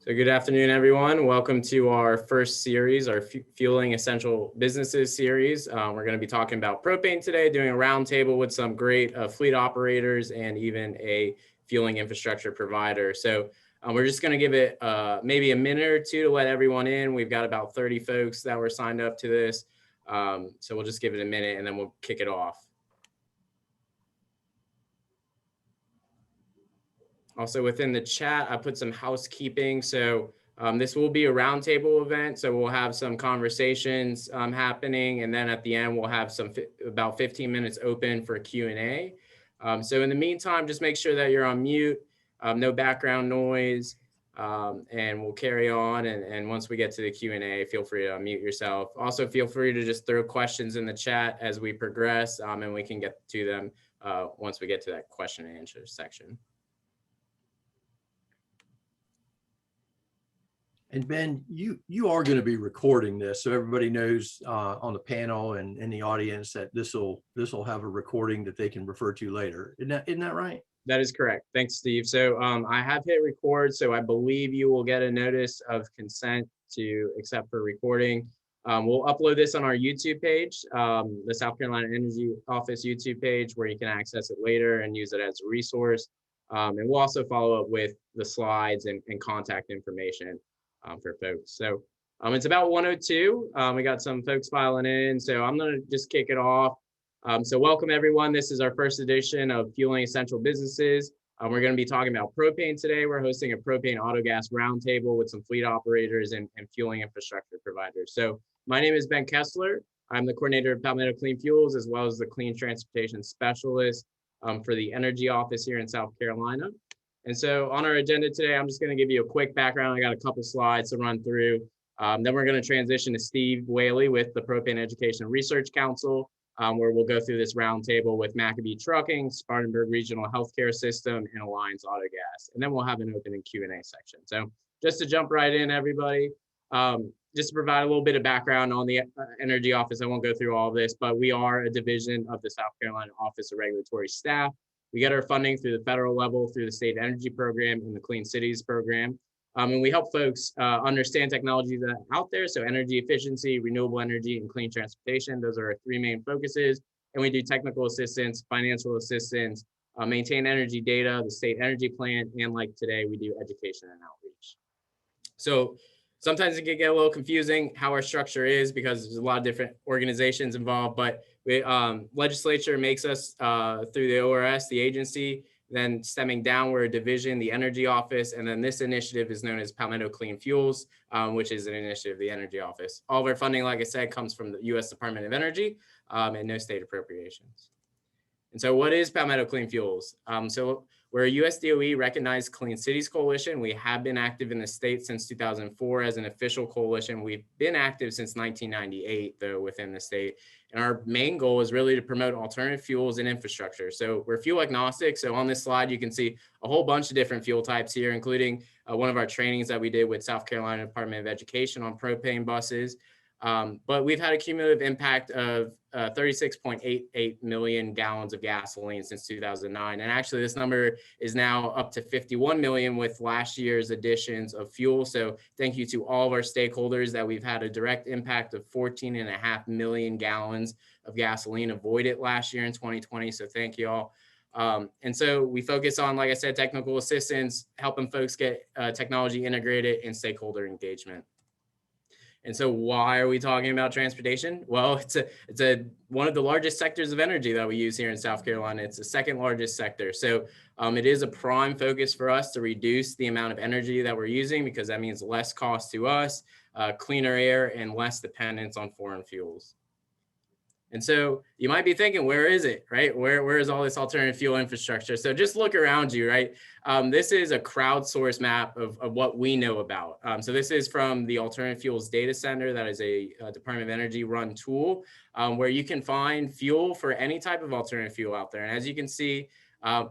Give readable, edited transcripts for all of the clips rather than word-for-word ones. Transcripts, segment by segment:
So good afternoon, everyone. Welcome to our first series, our Fueling Essential Businesses series. We're going to be talking about propane today, doing a roundtable with some great fleet operators and even a fueling infrastructure provider. So we're just going to give it maybe a minute or two to let everyone in. We've got about 30 folks that were signed up to this. So we'll just give it a minute and then we'll kick it off. Also within the chat, I put some housekeeping. So this will be a roundtable event. So we'll have some conversations happening. And then at the end, we'll have about 15 minutes open for Q&A. So in the meantime, just make sure that you're on mute, no background noise, and we'll carry on. And once we get to the Q&A, feel free to unmute yourself. Also, feel free to just throw questions in the chat as we progress, and we can get to them once we get to that question and answer section. And Ben, you are going to be recording this, so everybody knows on the panel and in the audience that this will have a recording that they can refer to later. Isn't that right? That is correct. Thanks, Steve. So I have hit record, so I believe you will get a notice of consent to accept for recording. We'll upload this on our YouTube page, the South Carolina Energy Office YouTube page, where you can access it later and use it as a resource. And we'll also follow up with the slides and contact information for folks. So it's about 1:02. We got some folks filing in, so I'm going to just kick it off. So welcome, everyone. This is our first edition of Fueling Essential Businesses. We're going to be talking about propane today. We're hosting a Propane Autogas roundtable with some fleet operators and fueling infrastructure providers. So my name is Ben Kessler. I'm the coordinator of Palmetto Clean Fuels, as well as the Clean Transportation Specialist for the Energy Office here in South Carolina. And so on our agenda today, I'm just going to give you a quick background. I got a couple slides to run through. Then we're going to transition to Steve Whaley with the Propane Education Research Council, where we'll go through this roundtable with McAbee Trucking, Spartanburg Regional Health System, and Alliance Autogas. And then we'll have an open and Q&A section. So just to jump right in, everybody, just to provide a little bit of background on the Energy Office. I won't go through all of this, but we are a division of the South Carolina Office of Regulatory Staff. We get our funding through the federal level, through the State Energy Program and the Clean Cities Program. And we help folks understand technologies that are out there. So energy efficiency, renewable energy, and clean transportation. Those are our three main focuses. And we do technical assistance, financial assistance, maintain energy data, the state energy plan, and like today, we do education and outreach. So sometimes it can get a little confusing how our structure is because there's a lot of different organizations involved, but legislature makes us through the ORS, the agency, then stemming down, we're a division, the Energy Office, and then this initiative is known as Palmetto Clean Fuels, which is an initiative of the Energy Office. All of our funding, like I said, comes from the U.S. Department of Energy and no state appropriations. And so what is Palmetto Clean Fuels? So we're a US DOE recognized Clean Cities Coalition. We have been active in the state since 2004 as an official coalition. We've been active since 1998, though, within the state. And our main goal is really to promote alternative fuels and infrastructure. So we're fuel agnostic. So on this slide, you can see a whole bunch of different fuel types here, including one of our trainings that we did with South Carolina Department of Education on propane buses. But we've had a cumulative impact of 36.88 million gallons of gasoline since 2009. And actually, this number is now up to 51 million with last year's additions of fuel. So thank you to all of our stakeholders that we've had a direct impact of 14.5 million gallons of gasoline avoided last year in 2020. So thank you all. And so we focus on, like I said, technical assistance, helping folks get technology integrated and stakeholder engagement. And so why are we talking about transportation? Well, it's one of the largest sectors of energy that we use here in South Carolina. It's the second largest sector. So it is a prime focus for us to reduce the amount of energy that we're using because that means less cost to us, cleaner air, and less dependence on foreign fuels. And so you might be thinking, where is it, right? Where is all this alternative fuel infrastructure? So just look around you, right? This is a crowdsourced map of what we know about. So this is from the Alternative Fuels Data Center. That is a Department of Energy run tool where you can find fuel for any type of alternative fuel out there. And as you can see,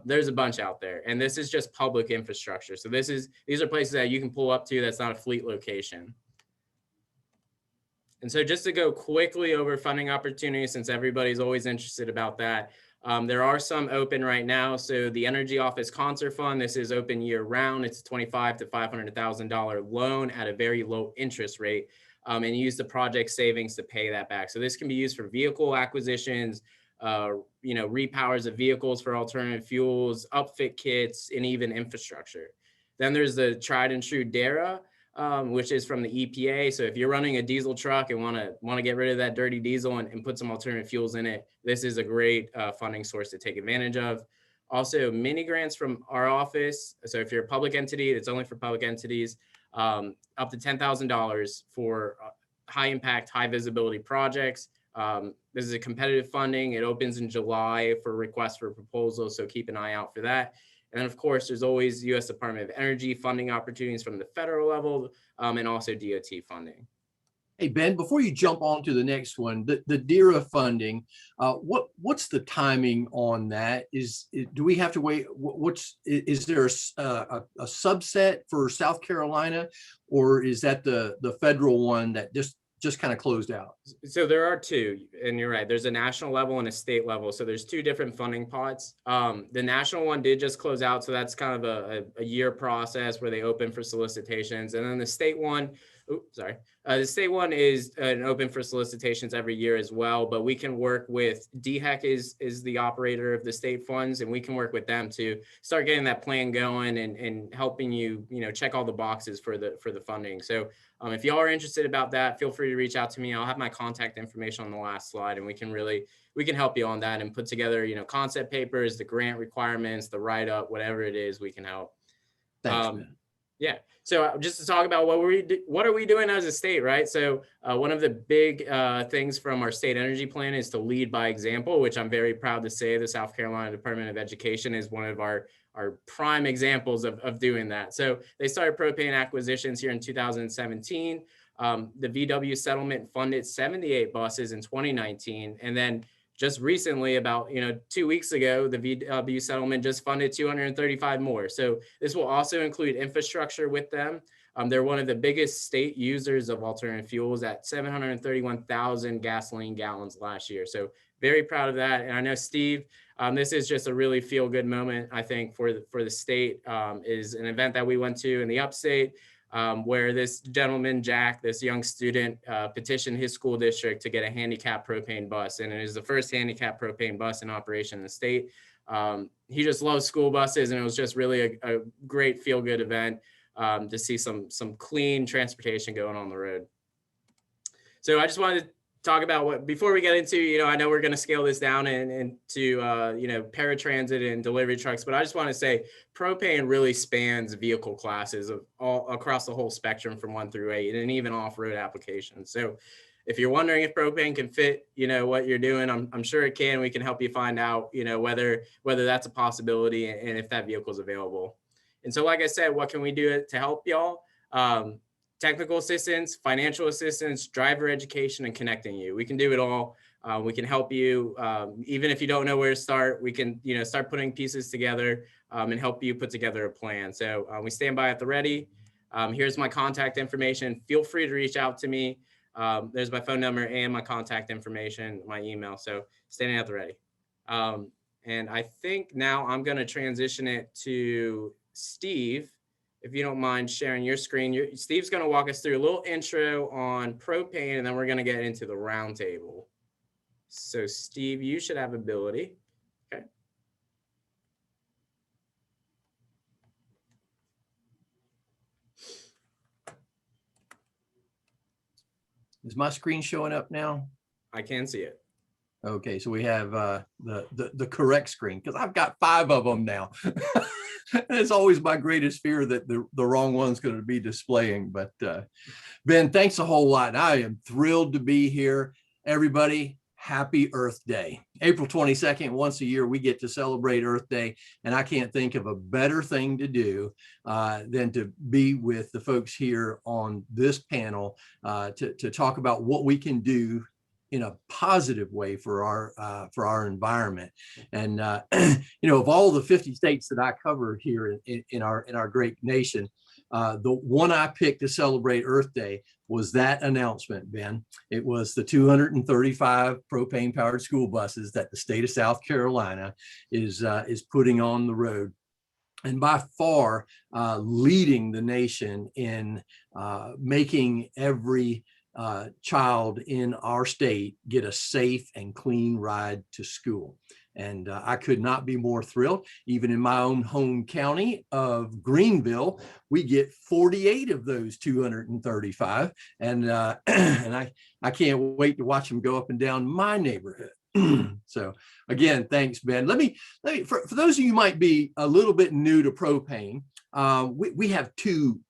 there's a bunch out there. And this is just public infrastructure. So these are places that you can pull up to that's not a fleet location. And so just to go quickly over funding opportunities, since everybody's always interested about that, There are some open right now. So the Energy Office Concert Fund, this is open year round. It's a $25,000 to $500,000 loan at a very low interest rate, and use the project savings to pay that back. So this can be used for vehicle acquisitions, repowers of vehicles for alternative fuels, upfit kits, and even infrastructure. Then there's the tried and true DARA, which is from the EPA. So if you're running a diesel truck and want to get rid of that dirty diesel and put some alternative fuels in it, this is a great funding source to take advantage of. Also, mini grants from our office. So if you're a public entity, it's only for public entities, up to $10,000 for high impact, high visibility projects. This is a competitive funding. It opens in July for requests for proposals, so keep an eye out for that. And of course, there's always U.S. Department of Energy funding opportunities from the federal level, and also DOT funding. Hey, Ben, before you jump on to the next one, the DARA funding, what's the timing on that? Do we have to wait? Is there a subset for South Carolina, or is that the federal one that just kind of closed out? So there are two, and you're right. There's a national level and a state level. So there's two different funding pots. The national one did just close out. So that's kind of a year process where they open for solicitations. And then the state one, the state one is open for solicitations every year as well, but we can work with DHEC is the operator of the state funds, and we can work with them to start getting that plan going and helping you, check all the boxes for the funding. So if y'all are interested about that, feel free to reach out to me. I'll have my contact information on the last slide, and we can help you on that and put together, concept papers, the grant requirements, the write-up, whatever it is, we can help. Thanks, man. Yeah. So just to talk about what are we doing as a state, right? So one of the big things from our state energy plan is to lead by example, which I'm very proud to say the South Carolina Department of Education is one of our prime examples of doing that. So they started propane acquisitions here in 2017. The VW settlement funded 78 buses in 2019. And then just recently, about 2 weeks ago, the VW settlement just funded 235 more. So this will also include infrastructure with them. They're one of the biggest state users of alternative fuels at 731,000 gasoline gallons last year. So very proud of that. And I know Steve, this is just a really feel good moment, I think, for the state. Is an event that we went to in the upstate, where this gentleman, Jack, this young student, petitioned his school district to get a handicapped propane bus. And it is the first handicapped propane bus in operation in the state. He just loves school buses, and it was just really a great feel-good event to see some clean transportation going on the road. So I just wanted to talk about before we get into, I know we're going to scale this down into paratransit and delivery trucks, but I just want to say propane really spans vehicle classes of all across the whole spectrum from 1 through 8, and even off-road applications. So if you're wondering if propane can fit, what you're doing, I'm sure it can. We can help you find out, whether that's a possibility and if that vehicle is available. And so, like I said, what can we do to help y'all? Technical assistance, financial assistance, driver education, and connecting you. We can do it all. We can help you. Even if you don't know where to start, we can, start putting pieces together and help you put together a plan. So we stand by at the ready. Here's my contact information. Feel free to reach out to me. There's my phone number and my contact information, my email. So standing at the ready. And I think now I'm going to transition it to Steve. If you don't mind sharing your screen, Steve's going to walk us through a little intro on propane, and then we're going to get into the roundtable. So Steve, you should have ability. Okay. Is my screen showing up now? I can see it. Okay, so we have the correct screen, because I've got 5 of them now. And it's always my greatest fear that the wrong one's going to be displaying. But Ben, thanks a whole lot. I am thrilled to be here. Everybody, happy Earth Day. April 22nd, once a year, we get to celebrate Earth Day. And I can't think of a better thing to do than to be with the folks here on this panel to talk about what we can do in a positive way for our environment. And of all the 50 states that I cover here in our great nation, the one I picked to celebrate Earth Day was that announcement, Ben. It was the 235 propane powered school buses that the state of South Carolina is putting on the road, and by far leading the nation in making every child in our state get a safe and clean ride to school. And I could not be more thrilled. Even in my own home county of Greenville, we get 48 of those 235. And and I can't wait to watch them go up and down my neighborhood. So again, thanks, Ben. Let me for those of you who might be a little bit new to propane, we have two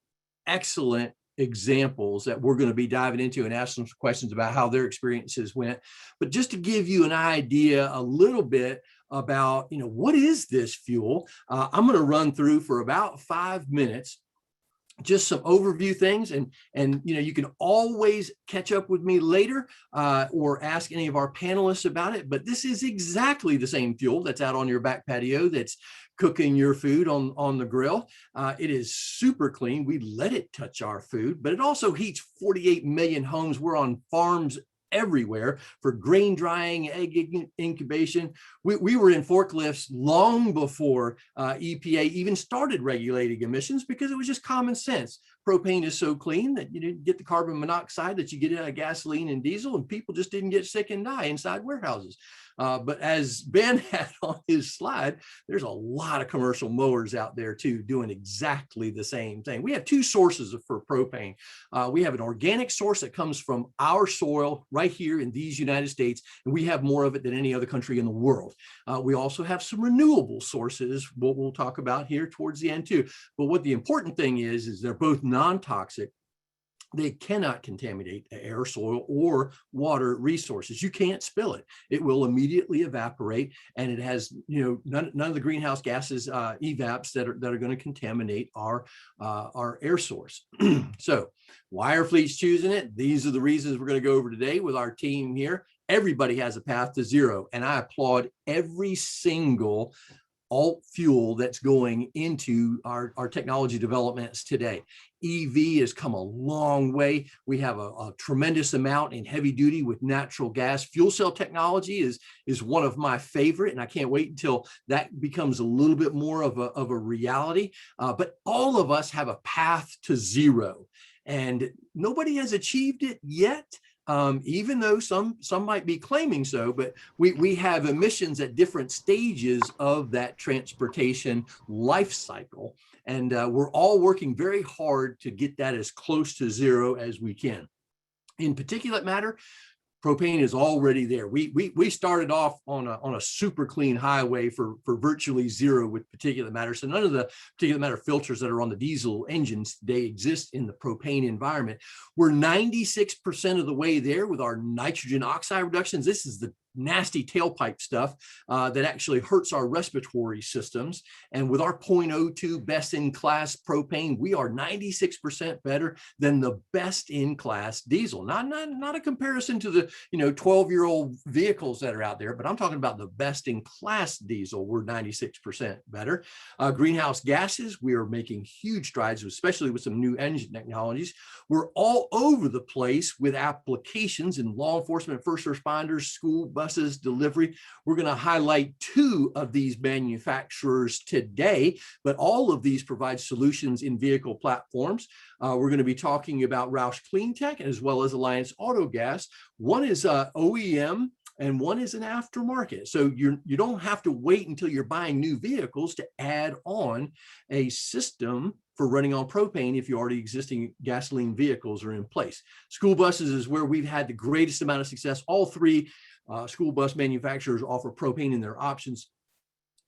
excellent examples that we're going to be diving into and asking some questions about how their experiences went. But just to give you an idea a little bit about, what is this fuel? I'm going to run through for about 5 minutes, just some overview things, and you can always catch up with me later or ask any of our panelists about it. But this is exactly the same fuel that's out on your back patio that's cooking your food on the grill. It is super clean. We let it touch our food, but it also heats 48 million homes. We're on farms everywhere for grain drying, egg incubation. We were in forklifts long before EPA even started regulating emissions, because it was just common sense. Propane is so clean that you didn't get the carbon monoxide that you get out of gasoline and diesel, and people just didn't get sick and die inside warehouses. But as Ben had on his slide, there's a lot of commercial mowers out there too doing exactly the same thing. We have two sources for propane. We have an organic source that comes from our soil right here in these United States, and we have more of it than any other country in the world. We also have some renewable sources, what we'll talk about here towards the end too. But what the important thing is they're both non-toxic. They cannot contaminate the air, soil, or water resources. You can't spill it. It will immediately evaporate, and it has none of the greenhouse gases, evaps that are going to contaminate our air source. So why are fleets choosing it? These are the reasons we're going to go over today with our team here. Everybody has a path to zero, and I applaud every single alt fuel that's going into our technology developments today. EV has come a long way. We have a tremendous amount in heavy duty with natural gas. Fuel cell technology is one of my favorite, and I can't wait until that becomes a little bit more of a reality. But all of us have a path to zero, and nobody has achieved it yet. Even though some might be claiming so, but we have emissions at different stages of that transportation life cycle. And we're all working very hard to get that as close to zero as we can. In particulate matter, propane is already there. We started off on a super clean highway for virtually zero with particulate matter. So none of the particulate matter filters that are on the diesel engines today exist in the propane environment. We're 96% of the way there with our nitrogen oxide reductions. This is the nasty tailpipe stuff that actually hurts our respiratory systems. And with our 0.02 best in class propane, we are 96% better than the best in class diesel. Not a comparison to the 12-year-old vehicles that are out there, but I'm talking about the best in class diesel. We're 96% better. Greenhouse gases, we are making huge strides, especially with some new engine technologies. We're all over the place with applications in law enforcement, first responders, school buses, delivery. We're going to highlight two of these manufacturers today, but all of these provide solutions in vehicle platforms. We're going to be talking about Roush Cleantech as well as Alliance Autogas. One is OEM and one is an aftermarket. So you don't have to wait until you're buying new vehicles to add on a system for running on propane if your already existing gasoline vehicles are in place. School buses is where we've had the greatest amount of success. All three school bus manufacturers offer propane in their options.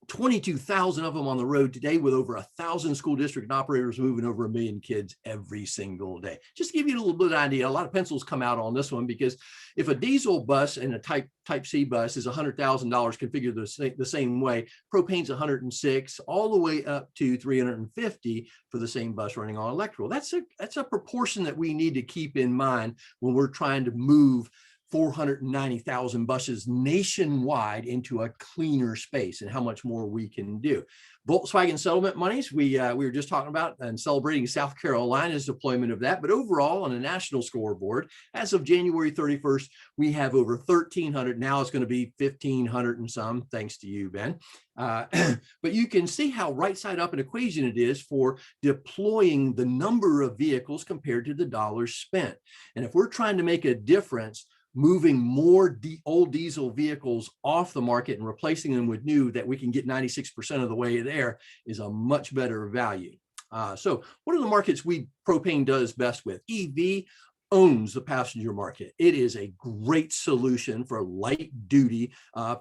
22,000 of them on the road today, with over 1,000 school district operators moving over 1 million kids every single day. Just to give you a little bit of idea, a lot of pencils come out on this one, because if a diesel bus and a type C bus is $100,000 configured the same way, propane's 106, all the way up to 350 for the same bus running on electrical. That's a proportion that we need to keep in mind when we're trying to move 490,000 buses nationwide into a cleaner space, and how much more we can do. Volkswagen settlement monies, we were just talking about and celebrating South Carolina's deployment of that. But overall, on a national scoreboard, as of January 31st, we have over 1,300. Now it's going to be 1,500 and some, thanks to you, Ben. But you can see how right side up an equation it is for deploying the number of vehicles compared to the dollars spent. And if we're trying to make a difference, moving more old diesel vehicles off the market and replacing them with new that we can get 96% of the way there is a much better value. So what are the markets propane does best with? EV owns the passenger market. It is a great solution for light duty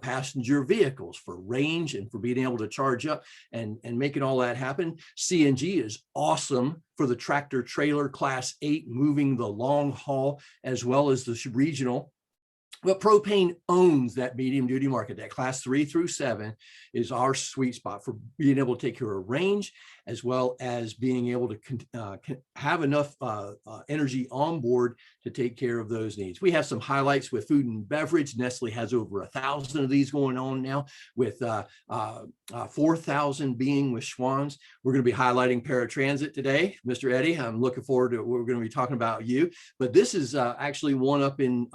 passenger vehicles, for range and for being able to charge up and making all that happen. CNG is awesome for the tractor trailer class 8, moving the long haul as well as the regional. But propane owns that medium duty market. That class 3 through 7 is our sweet spot for being able to take care of range, as well as being able to have enough energy on board to take care of those needs. We have some highlights with food and beverage. Nestle has over 1,000 of these going on now, with 4,000 being with Schwann's. We're going to be highlighting paratransit today. Mr. Eddie, I'm looking forward to what we're going to be talking about you. But this is actually one up in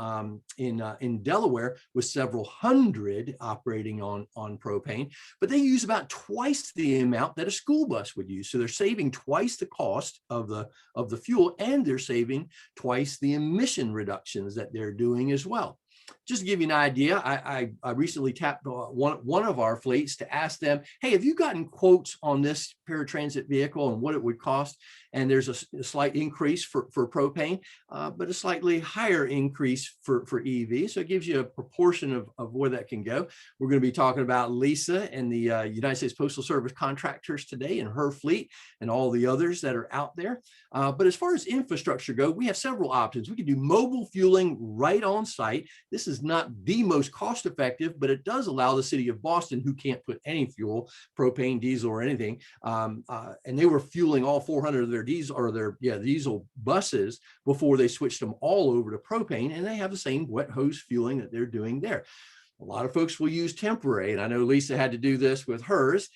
Delaware with several hundred operating on propane, but they use about twice the amount that a school bus would use. So they're saving twice the cost of the fuel, and they're saving twice the emission reductions that they're doing as well. Just to give you an idea, I recently tapped one of our fleets to ask them, hey, have you gotten quotes on this paratransit vehicle and what it would cost? And there's a slight increase for propane, but a slightly higher increase for EV. So it gives you a proportion of where that can go. We're going to be talking about Lisa and the United States Postal Service contractors today and her fleet and all the others that are out there. But as far as infrastructure go, we have several options. We can do mobile fueling right on site. This is not the most cost effective, but it does allow the city of Boston, who can't put any fuel, propane, diesel, or anything, and they were fueling all 400 of their diesel buses before they switched them all over to propane, and they have the same wet hose fueling that they're doing there. A lot of folks will use temporary, and I know Lisa had to do this with hers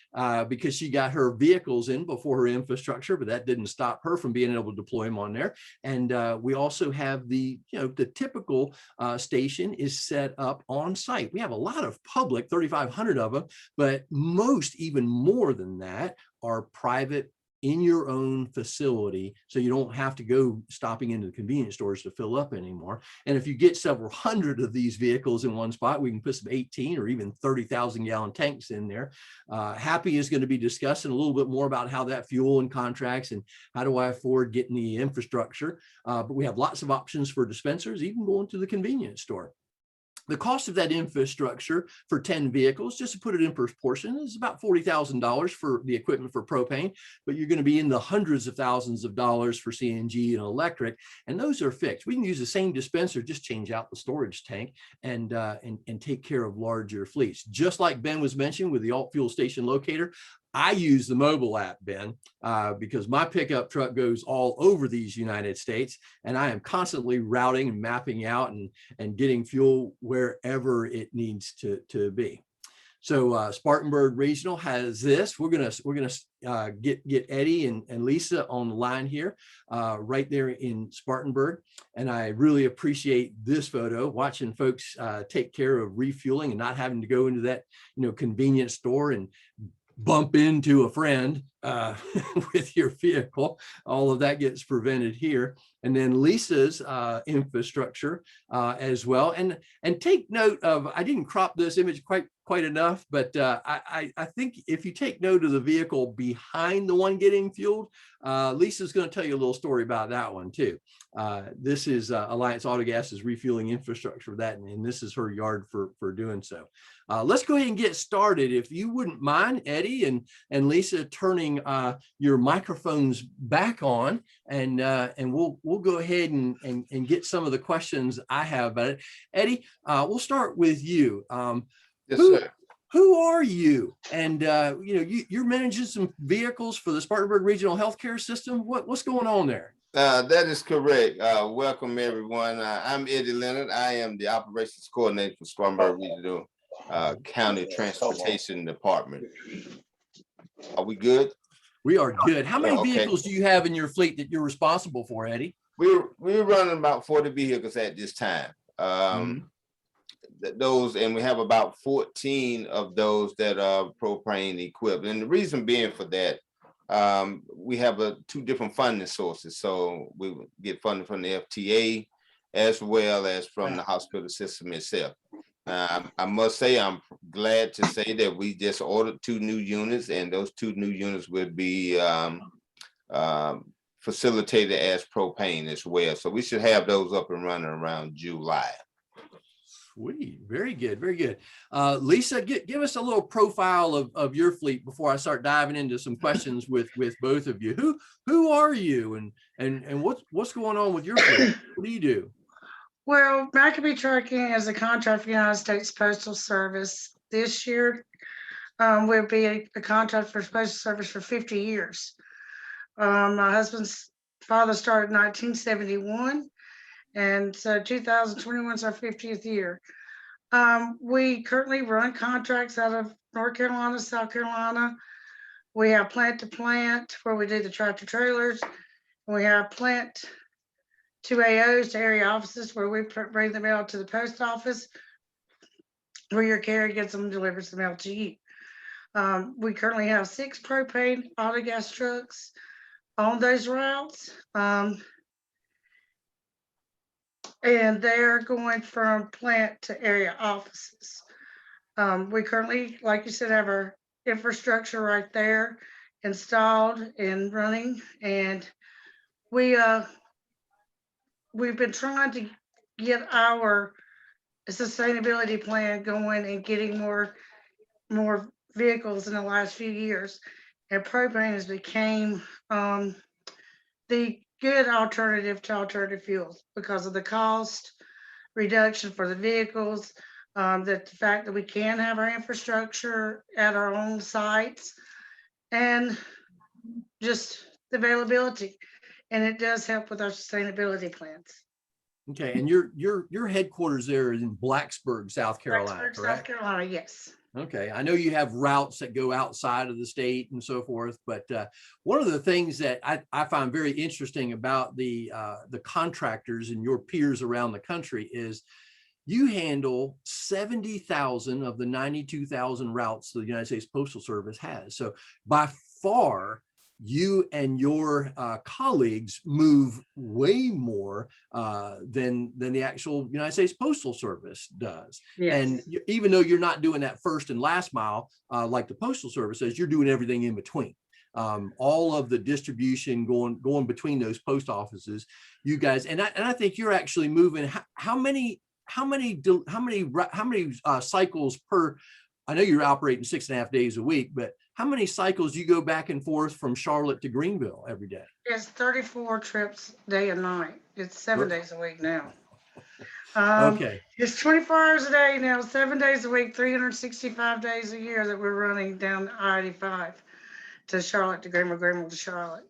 because she got her vehicles in before her infrastructure, but that didn't stop her from being able to deploy them on there. And we also have the typical station is set up on site. We have a lot of public, 3,500 of them, but most, even more than that, are private, in your own facility, so you don't have to go stopping into the convenience stores to fill up anymore. And if you get several hundred of these vehicles in one spot, we can put some 18 or even 30,000 gallon tanks in there. Happy is going to be discussing a little bit more about how that fuel and contracts and how do I afford getting the infrastructure. But we have lots of options for dispensers, even going to the convenience store. The cost of that infrastructure for 10 vehicles, just to put it in proportion, is about $40,000 for the equipment for propane, but you're going to be in the hundreds of thousands of dollars for CNG and electric, and those are fixed. We can use the same dispenser, just change out the storage tank and take care of larger fleets. Just like Ben was mentioning with the alt fuel station locator, I use the mobile app, Ben, because my pickup truck goes all over these United States, and I am constantly routing and mapping out and getting fuel wherever it needs to be. So Spartanburg Regional has this. We're gonna get Eddie and Lisa on the line here, right there in Spartanburg, and I really appreciate this photo. Watching folks take care of refueling and not having to go into that convenience store and bump into a friend with your vehicle. All of that gets prevented here. And then Lisa's infrastructure as well. And take note of, I didn't crop this image quite enough, but I think if you take note of the vehicle behind the one getting fueled, Lisa's going to tell you a little story about that one too. This is Alliance Autogas's refueling infrastructure for that, and this is her yard for doing so. Let's go ahead and get started. If you wouldn't mind, Eddie and Lisa, turning your microphones back on, and we'll go ahead and get some of the questions I have about it. Eddie, we'll start with you. Yes, sir. who are you? And you're managing some vehicles for the Spartanburg Regional Healthcare System. What's going on there? That is correct. Welcome, everyone. I'm Eddie Leonard. I am the operations coordinator for Spartanburg Regional County Transportation Department. Are we good? We are good. How many vehicles do you have in your fleet that you're responsible for, Eddie? We're running about 40 vehicles at this time. Those, and we have about 14 of those that are propane equipped. And the reason being for that, we have two different funding sources. So we get funding from the FTA as well as from the hospital system itself. I must say, I'm glad to say that we just ordered 2 new units, and those 2 new units will be facilitated as propane as well. So we should have those up and running around July. Sweet. Very good. Very good. Lisa, give us a little profile of your fleet before I start diving into some questions with both of you. Who are you, and what's going on with your fleet? What do you do? Well, McAbee Trucking is a contract for the United States Postal Service. This year, we'll be a contract for Postal Service for 50 years. My husband's father started in 1971, and so 2021 is our 50th year. We currently run contracts out of North Carolina, South Carolina. We have plant to plant where we do the tractor trailers. We have plant to AOs, to area offices, where we bring the mail to the post office, where your carrier gets them and delivers the mail to you. We currently have 6 propane autogas trucks on those routes. And they're going from plant to area offices. We currently, like you said, have our infrastructure right there installed and running. And we've been trying to get our sustainability plan going and getting more vehicles in the last few years. And propane has became the good alternative to alternative fuels because of the cost reduction for the vehicles, the fact that we can have our infrastructure at our own sites, and just the availability. And it does help with our sustainability plans. Okay, and your headquarters there is in Blacksburg, South Carolina, Blacksburg, correct? South Carolina, yes. Okay, I know you have routes that go outside of the state and so forth, but one of the things that I find very interesting about the contractors and your peers around the country is you handle 70,000 of the 92,000 routes the United States Postal Service has. So by far, you and your colleagues move way more than the actual United States Postal Service does. Yes. And even though you're not doing that first and last mile, like the Postal Service says, you're doing everything in between. All of the distribution going between those post offices, you guys, and I think you're actually moving. How many cycles per? I know you're operating 6.5 days a week, but how many cycles do you go back and forth from Charlotte to Greenville every day? It's 34 trips day and night. It's 7 days a week now. Okay. It's 24 hours a day now, 7 days a week, 365 days a year that we're running down I-85 to Charlotte to Greenville, Greenville to Charlotte.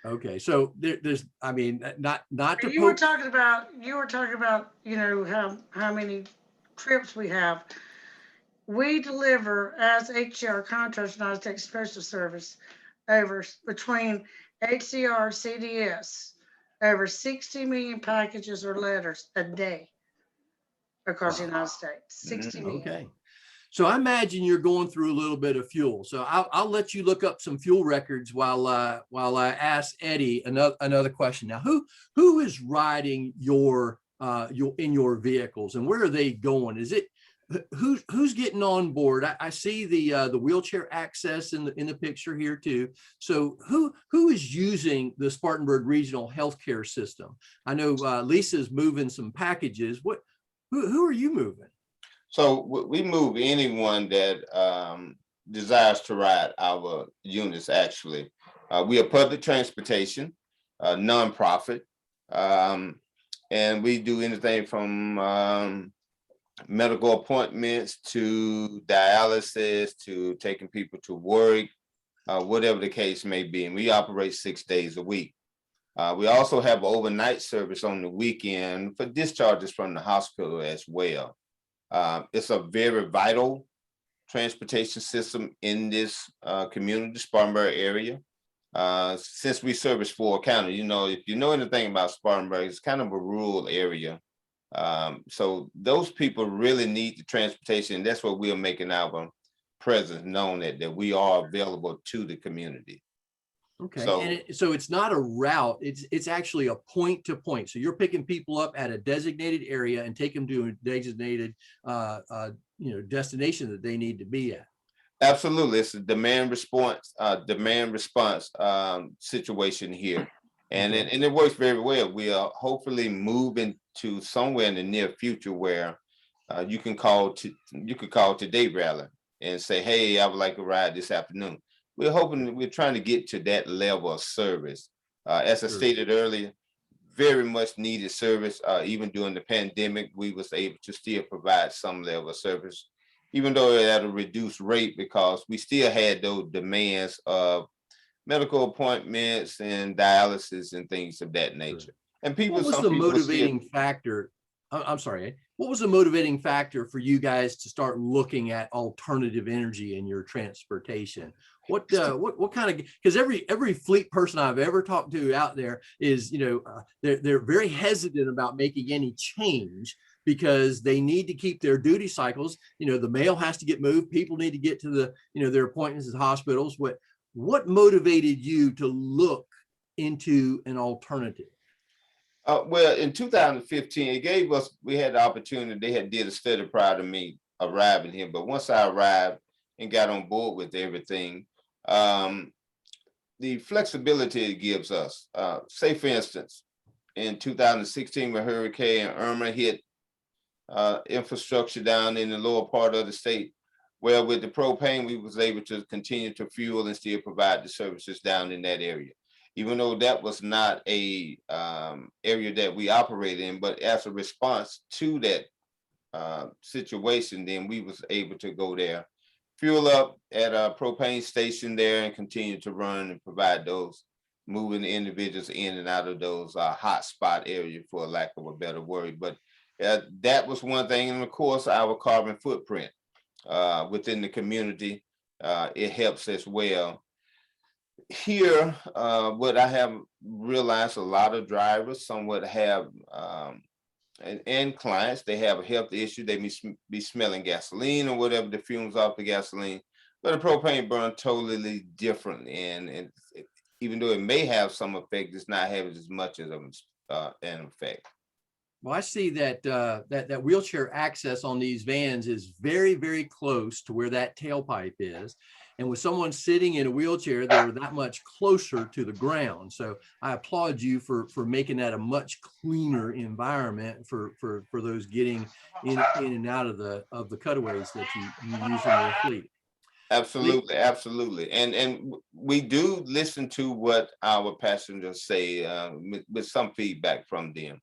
Okay, so there's, I mean, not to. You were talking about, you know, how many trips we have. We deliver as HCR contracts, United States Postal Service, over between HCR, CDS, over 60 million packages or letters a day across the United States. 60 million. Okay. So I imagine you're going through a little bit of fuel. So I'll let you look up some fuel records while I ask Eddie another question. Now, who is riding your in your vehicles, and where are they going? Is it who's getting on board? I see the wheelchair access in the picture here too. So who is using the Spartanburg Regional Healthcare System? I know Lisa's moving some packages. Who are you moving? So we move anyone that desires to ride our units. Actually, we are public transportation, nonprofit, and we do anything from medical appointments to dialysis to taking people to work, whatever the case may be. And we operate 6 days a week. We also have overnight service on the weekend for discharges from the hospital as well. It's a very vital transportation system in this community, Spartanburg area. Since we service 4 counties, if you know anything about Spartanburg, it's kind of a rural area. So those people really need the transportation. And that's what we are making our presence known that we are available to the community. Okay, So, and so it's not a route, it's actually a point to point. So you're picking people up at a designated area and take them to a designated destination that they need to be at. absolutely, it's a demand response situation here, and Okay. it works very well. We are hopefully moving to somewhere in the near future where you could call today rather and say, hey, I would like a ride this afternoon. We're trying to get to that level of service. As I Sure. stated earlier, very much needed service. Even during the pandemic, we was able to still provide some level of service, even though at a reduced rate, because we still had those demands of medical appointments and dialysis and things of that nature. And people, What was the motivating factor? I'm sorry, Ed. What was the motivating factor for you guys to start looking at alternative energy in your transportation? What kind of, because every fleet person I've ever talked to out there is, they're very hesitant about making any change because they need to keep their duty cycles. The mail has to get moved. People need to get to their appointments at hospitals. What motivated you to look into an alternative? Well, in 2015, we had the opportunity. They had did a study prior to me arriving here, but once I arrived and got on board with everything, the flexibility it gives us. Say, for instance, in 2016, when Hurricane Irma hit infrastructure down in the lower part of the state, well, with the propane, we was able to continue to fuel and still provide the services down in that area, even though that was not a area that we operate in. But as a response to that situation, then we was able to go there, fuel up at a propane station there, and continue to run and provide those, moving the individuals in and out of those hot spot areas, for lack of a better word. But that was one thing. And of course, our carbon footprint within the community, it helps as well. Here, what I have realized, a lot of drivers somewhat have, and clients, they have a health issue. They may be smelling gasoline or whatever, the fumes off the gasoline, but the propane burns totally different. And even though it may have some effect, it's not having as much as an effect. Well, I see that that wheelchair access on these vans is very, very close to where that tailpipe is. And with someone sitting in a wheelchair, they're that much closer to the ground. So I applaud you for making that a much cleaner environment for those getting in and out of the cutaways that you use in your fleet. Absolutely, absolutely. And we do listen to what our passengers say with some feedback from them.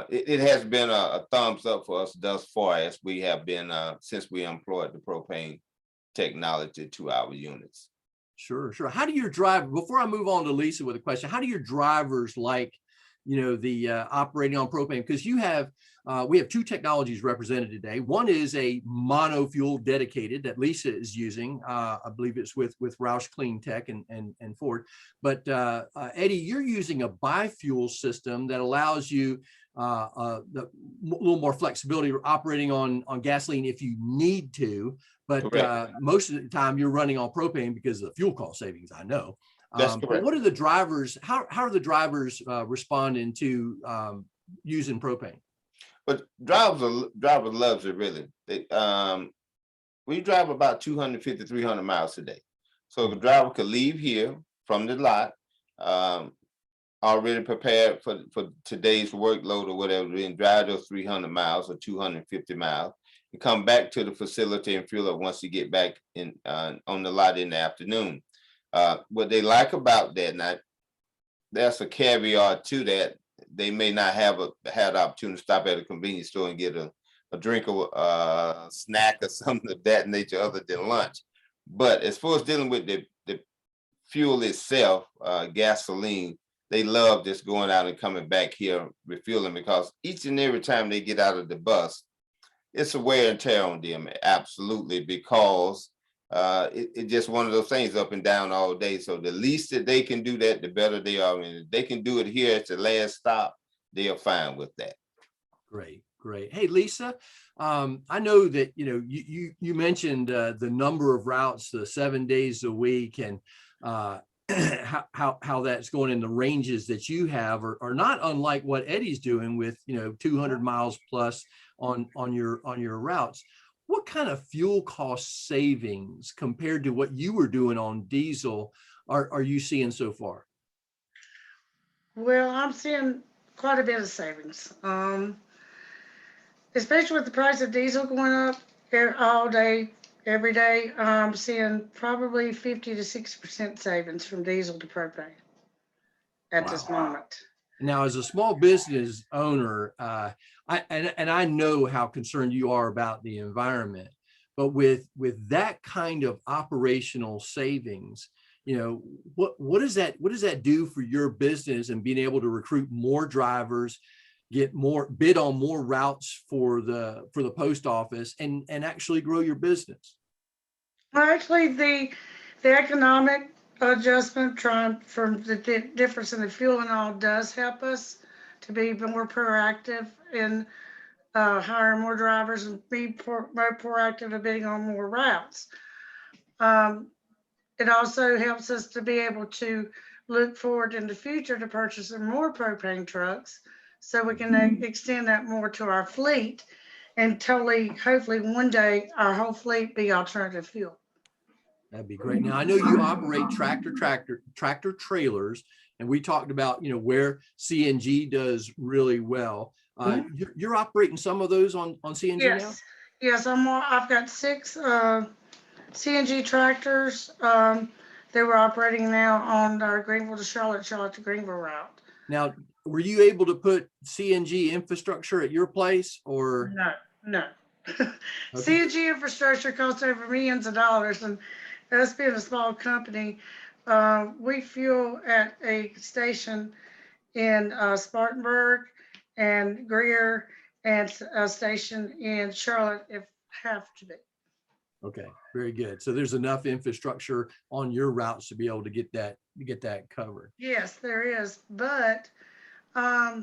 It has been a thumbs up for us thus far, as we have been since we employed the propane technology to our units. Sure. How do your drivers, before I move on to Lisa with a question, how do your drivers like, the operating on propane? Because we have 2 technologies represented today. One is a monofuel dedicated that Lisa is using. I believe it's with Roush Clean Tech and Ford. But Eddie, you're using a bifuel system that allows you a little more flexibility, operating on gasoline if you need to. But most of the time you're running on propane because of the fuel cost savings, I know. That's correct. But what are the drivers, how are the drivers responding to using propane? But driver loves it, really. We drive about 250, 300 miles a day. So the driver could leave here from the lot, already prepared for today's workload or whatever, and drive those 300 miles or 250 miles, and come back to the facility and fuel up once you get back in on the lot in the afternoon. What they like about that, now that's a caveat to that, they may not have had the opportunity to stop at a convenience store and get a a drink of snack or something of that nature other than lunch. But as far as dealing with the fuel itself, gasoline, they love just going out and coming back here refueling, because each and every time they get out of the bus, it's a wear and tear on them. Absolutely, because it's just one of those things, up and down all day. So the least that they can do that, the better they are. I mean, if they can do it here at the last stop, they are fine with that. Great. Great. Hey, Lisa, I know that, you know, you mentioned the number of routes, the 7 days a week, and how that's going in. The ranges that you have are not unlike what Eddie's doing with, you know, 200 miles plus on your routes. What kind of fuel cost savings compared to what you were doing on diesel are you seeing so far? Well, I'm seeing quite a bit of savings. Especially with the price of diesel going up all day, every day, I'm seeing probably 50 to 60% savings from diesel to propane at this moment. Now, as a small business owner, I know how concerned you are about the environment, but with that kind of operational savings, you know, what does that do for your business and being able to recruit more drivers, bid on more routes for the post office, and actually grow your business? Well, actually, the economic adjustment from the difference in the fuel and all does help us to be more proactive in hiring more drivers and be more proactive in bidding on more routes. It also helps us to be able to look forward in the future to purchasing more propane trucks, so we can extend that more to our fleet, and hopefully one day our whole fleet be alternative fuel. That'd be great. Now, I know you operate tractor trailers, and we talked about, you know, where CNG does really well. You're operating some of those on CNG now? Yes, I've got 6 CNG tractors. They were operating now on our Greenville to Charlotte to Greenville route. Now, were you able to put CNG infrastructure at your place, or? No. Okay. CNG infrastructure costs over millions of dollars, and us being a small company, we fuel at a station in Spartanburg and Greer, and a station in Charlotte if have to be. Okay, very good. So there's enough infrastructure on your routes to be able to get that covered. Yes, there is, but I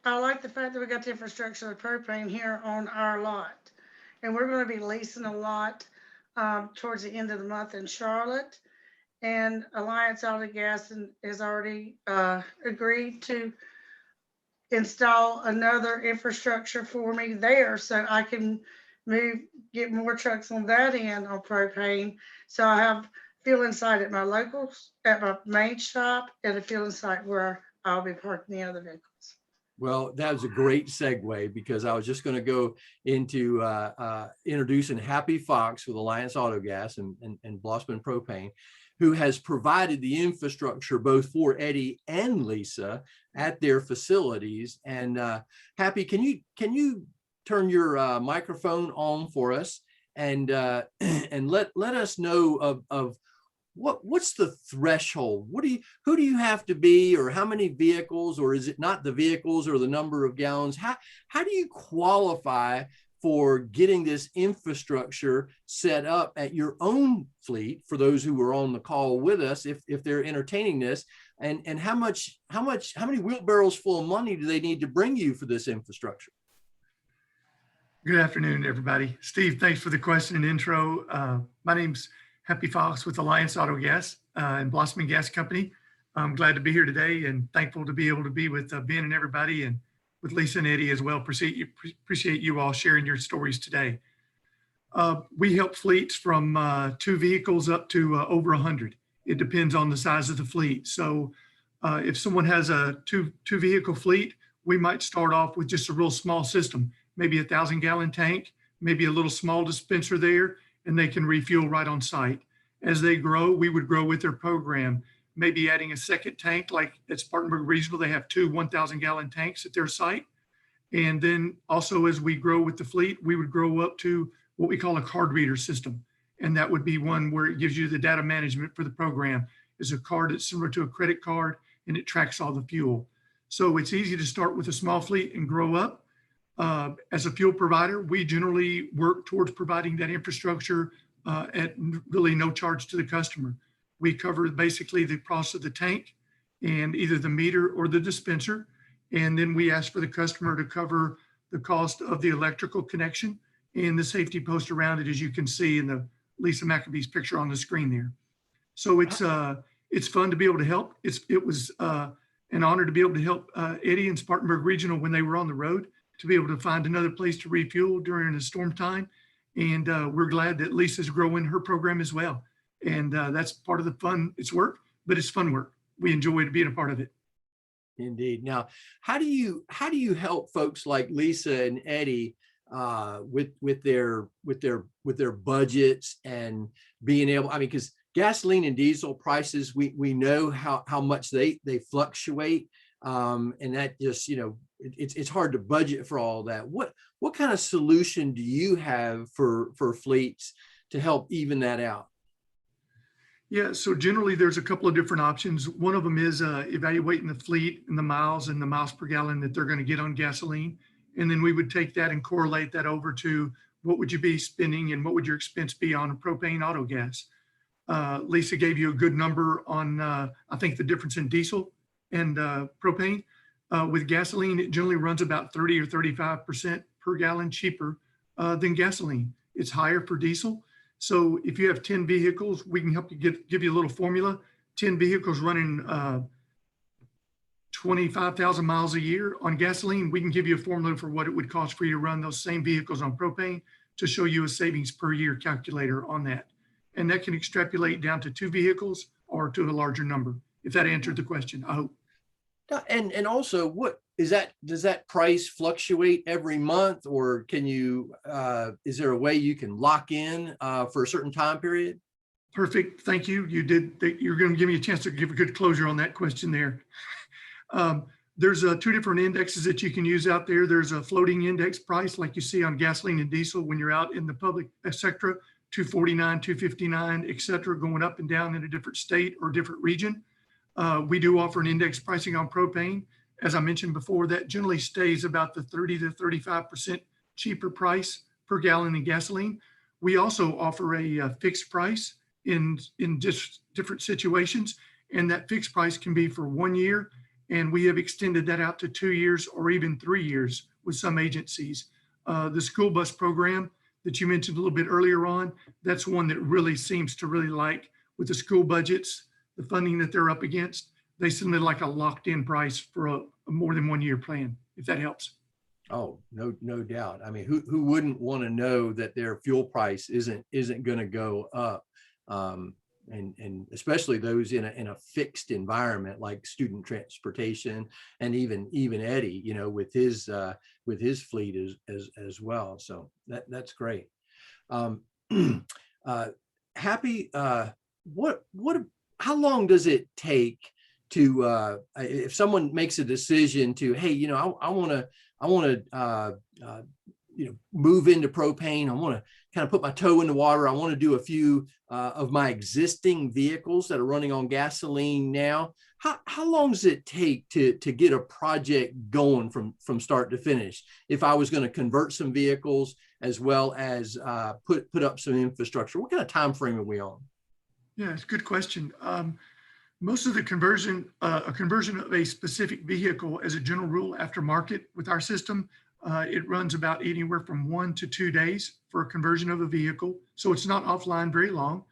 like the fact that we got the infrastructure of propane here on our lot, and we're going to be leasing a lot towards the end of the month in Charlotte, and Alliance Autogas has already agreed to install another infrastructure for me there, so I can get more trucks on that end on propane. So I have fueling site at my main shop, and a fueling site where I'll be parking the other vehicles. Well, that was a great segue, because I was just going to go into introducing Happy Fox with Alliance Autogas and Blossman Propane, who has provided the infrastructure both for Eddie and Lisa at their facilities. And Happy, can you turn your microphone on for us and let us know of what's the threshold? Who do you have to be, or how many vehicles, or is it not the vehicles or the number of gallons? How do you qualify for getting this infrastructure set up at your own fleet, for those who are on the call with us, if they're entertaining this, and how many wheelbarrows full of money do they need to bring you for this infrastructure? Good afternoon, everybody. Steve, thanks for the question and intro. My name's Happy Fox with Alliance Autogas and Blossman Gas Company. I'm glad to be here today and thankful to be able to be with Ben and everybody, and with Lisa and Eddie as well. Appreciate you all sharing your stories today. We help fleets from 2 vehicles up to over 100. It depends on the size of the fleet. So if someone has a two vehicle fleet, we might start off with just a real small system, maybe 1,000-gallon tank, maybe a little small dispenser there, and they can refuel right on site. As they grow, we would grow with their program, maybe adding a second tank. Like at Spartanburg Regional, they have 2 1,000-gallon tanks at their site. And then also as we grow with the fleet, we would grow up to what we call a card reader system. And that would be one where it gives you the data management for the program. It's a card that's similar to a credit card, and it tracks all the fuel. So it's easy to start with a small fleet and grow up. As a fuel provider, we generally work towards providing that infrastructure at really no charge to the customer. We cover basically the cost of the tank and either the meter or the dispenser. And then we ask for the customer to cover the cost of the electrical connection and the safety post around it, as you can see in the Lisa McAbee's picture on the screen there. So it's fun to be able to help. It was an honor to be able to help Eddie and Spartanburg Regional when they were on the road, to be able to find another place to refuel during a storm time. And we're glad that Lisa's growing her program as well. And that's part of the fun. It's work, but it's fun work. We enjoy being a part of it. Indeed. Now, how do you help folks like Lisa and Eddie with their budgets and being able, I mean, because gasoline and diesel prices, we know how much they fluctuate. And that just, it's hard to budget for all that. What kind of solution do you have for fleets to help even that out? Yeah, so generally there's a couple of different options. One of them is evaluating the fleet and the miles per gallon that they're going to get on gasoline. And then we would take that and correlate that over to what would you be spending and what would your expense be on a propane autogas. Lisa gave you a good number on, I think, the difference in diesel and propane. With gasoline, it generally runs about 30 or 35% per gallon cheaper than gasoline. It's higher for diesel. So if you have 10 vehicles, we can help you give you a little formula. 10 vehicles running 25,000 miles a year on gasoline, we can give you a formula for what it would cost for you to run those same vehicles on propane to show you a savings per year calculator on that. And that can extrapolate down to 2 vehicles or to a larger number, if that answered the question, I hope. And also, what is that? Does that price fluctuate every month, or can you? Is there a way you can lock in for a certain time period? Perfect. Thank you. You did. You're going to give me a chance to give a good closure on that question there. There's 2 different indexes that you can use out there. There's a floating index price, like you see on gasoline and diesel when you're out in the public sector, 249, 259, et cetera, going up and down in a different state or different region. We do offer an index pricing on propane. As I mentioned before, that generally stays about the 30 to 35% cheaper price per gallon in gasoline. We also offer a fixed price in just different situations, and that fixed price can be for 1 year, and we have extended that out to 2 years or even 3 years with some agencies. The school bus program that you mentioned a little bit earlier on, that's one that really seems to really like, with the school budgets, the funding that they're up against, they submit like a locked in price for a more than 1 year plan, if that helps. Oh, no doubt. I mean, who wouldn't want to know that their fuel price isn't going to go up? And especially those in a fixed environment like student transportation, and even Eddie, with his fleet as well. So that's great. Happy. How long does it take to if someone makes a decision to, hey, I want to move into propane. I want to kind of put my toe in the water. I want to do a few of my existing vehicles that are running on gasoline now. How long does it take to get a project going from start to finish? If I was going to convert some vehicles as well as put up some infrastructure, what kind of time frame are we on? Yeah, it's a good question. Most of the conversion, a conversion of a specific vehicle as a general rule aftermarket with our system, it runs about anywhere from 1 to 2 days for a conversion of a vehicle. So it's not offline very long.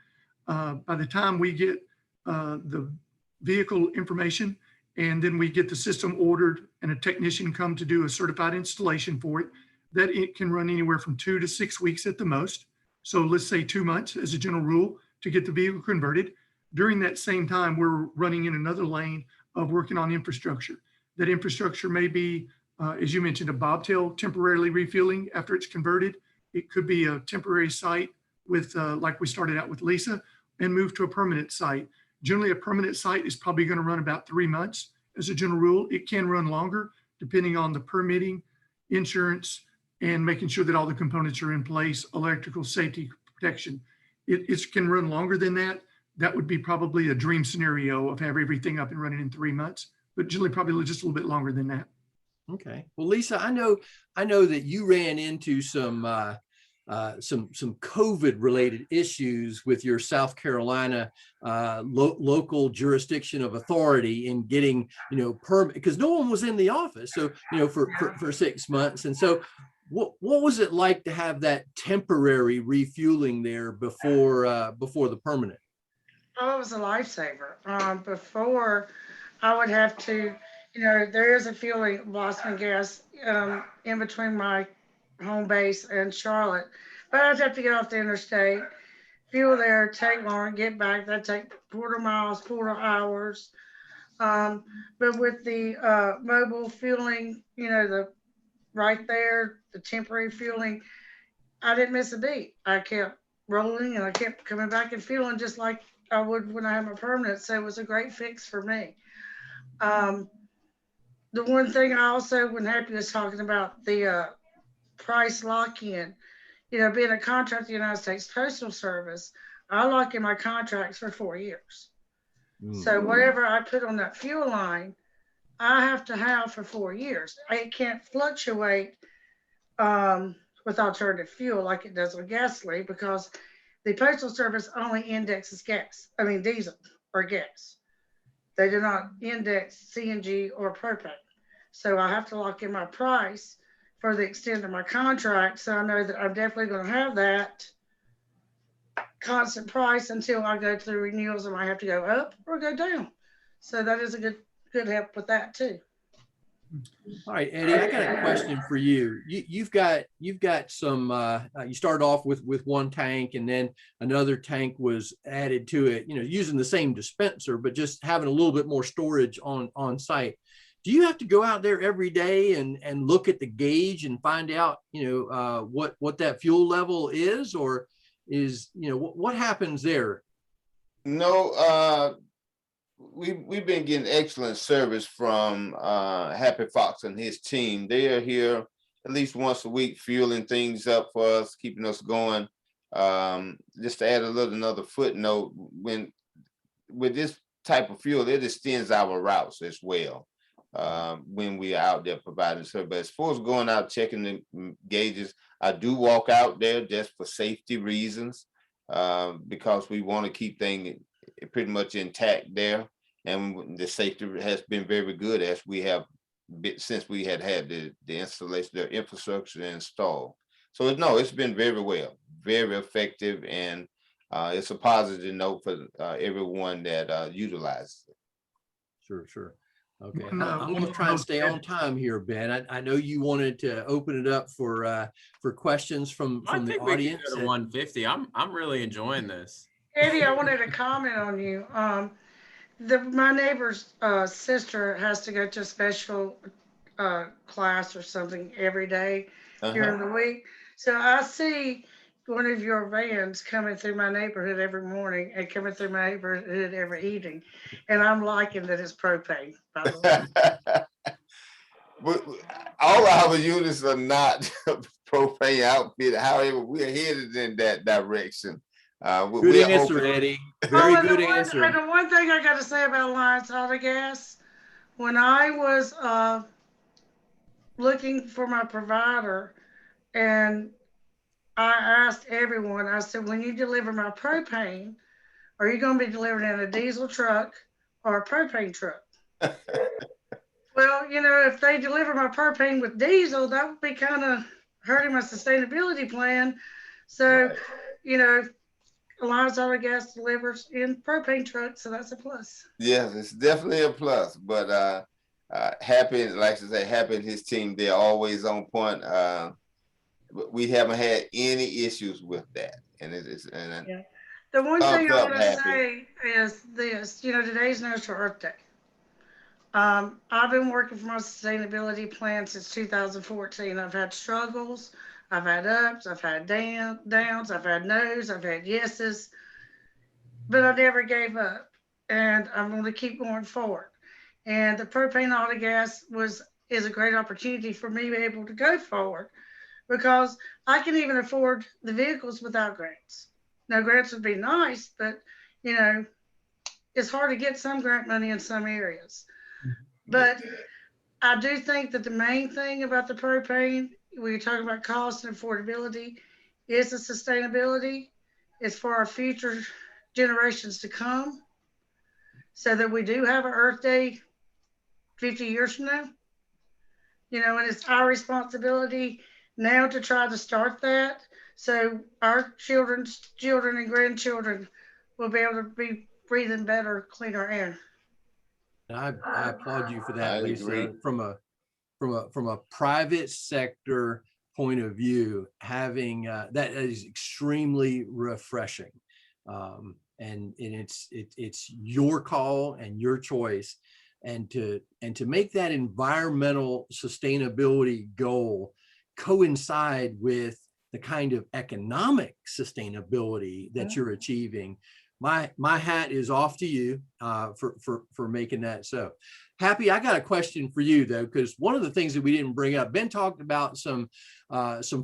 By the time we get the vehicle information and then we get the system ordered and a technician come to do a certified installation for it, that it can run anywhere from 2 to 6 weeks at the most. So let's say 2 months as a general rule to get the vehicle converted. During that same time, we're running in another lane of working on infrastructure. That infrastructure may be, as you mentioned, a bobtail temporarily refueling after it's converted. It could be a temporary site with, like we started out with Lisa, and move to a permanent site. Generally, a permanent site is probably going to run about 3 months as a general rule. It can run longer depending on the permitting insurance, and making sure that all the components are in place, electrical safety protection. It can run longer than that. That would be probably a dream scenario of have everything up and running in 3 months, but generally probably just a little bit longer than that. Okay. Well, Lisa, I know that you ran into some COVID related issues with your South Carolina local jurisdiction of authority in getting, permit, because no one was in the office. So, for 6 months. And so what was it like to have that temporary refueling there before the permanent? Oh, it was a lifesaver. Before I would have to, there is a fueling Blossman gas in between my home base and Charlotte, but I'd have to get off the interstate, fuel there, take long, get back. That'd take quarter hours. But with the mobile fueling, the right there, the temporary fueling, I didn't miss a beat. I kept rolling and I kept coming back and fueling just like I would when I had my permanent. So it was a great fix for me. The one thing I also, when Happy was talking about the price lock-in, being a contract of the United States Postal Service, I lock in my contracts for 4 years. So whatever I put on that fuel line, I have to have for 4 years. It can't fluctuate with alternative fuel like it does with gasoline, because the Postal Service only indexes diesel or gas. They do not index CNG or propane. So I have to lock in my price for the extent of my contract. So I know that I'm definitely going to have that constant price until I go through renewals and I have to go up or go down. So that is a good help with that too. All right, Eddie, I got a question for you. You've got some, you started off with one tank and then another tank was added to it, using the same dispenser, but just having a little bit more storage on site. Do you have to go out there every day and look at the gauge and find out, what that fuel level is, or is, what happens there? No, we've been getting excellent service from Happy Fox and his team. They are here at least once a week, fueling things up for us, keeping us going. Just to add another footnote, with this type of fuel, it extends our routes as well. When we are out there providing service. But as far as going out checking the gauges, I do walk out there just for safety reasons, because we want to keep things pretty much intact there. And the safety has been very good as we have since we had the installation, the infrastructure installed. So it's been very well, very effective, and it's a positive note for everyone that utilizes it. Sure. Okay, I'm going to try and stay on time here, Ben. I know you wanted to open it up for questions from the audience. We can go to 150. I'm really enjoying this. Eddie, I wanted to comment on you. My neighbor's sister has to go to a special class or something every day during the week. So I see one of your vans coming through my neighborhood every morning and coming through my neighborhood every evening. And I'm liking that it's propane, by the way. All our units are not propane outfitted. However, we are headed in that direction. Good answer, Eddie. Very good answer. And the one thing I got to say about Alliance Autogas, when I was looking for my provider, and I asked everyone, I said, when you deliver my propane, are you going to be delivered in a diesel truck or a propane truck? Well, if they deliver my propane with diesel, that would be kind of hurting my sustainability plan. So, right. Alliance Autogas delivers in propane trucks, so that's a plus. Yes, it's definitely a plus. But Happy, like I say, Happy and his team, they're always on point. We haven't had any issues with that. And it is. Yeah. The one thing I want to say is this: today's National Earth Day. I've been working for my sustainability plan since 2014. I've had struggles. I've had ups, I've had downs, I've had no's, I've had yeses, but I never gave up, and I'm going to keep going forward. And the Propane Autogas was is a great opportunity for me to be able to go forward, because I can even afford the vehicles without grants. Now, grants would be nice, but you know, it's hard to get some grant money in some areas. But I do think that the main thing about the propane, when you're talking about cost and affordability, is the sustainability. It's for our future generations to come, so that we do have an Earth Day 50 years from now. You know, and it's our responsibility now to try to start that, so our children's children and grandchildren will be able to be breathing better, cleaner air. I applaud you for I that, agree. Lisa. From a private sector point of view, having that is extremely refreshing, and it's your call and your choice, and to make that environmental sustainability goal coincide with the kind of economic sustainability that you're achieving. My hat is off to you for making that so. Happy, I got a question for you though, because one of the things that we didn't bring up, Ben talked about some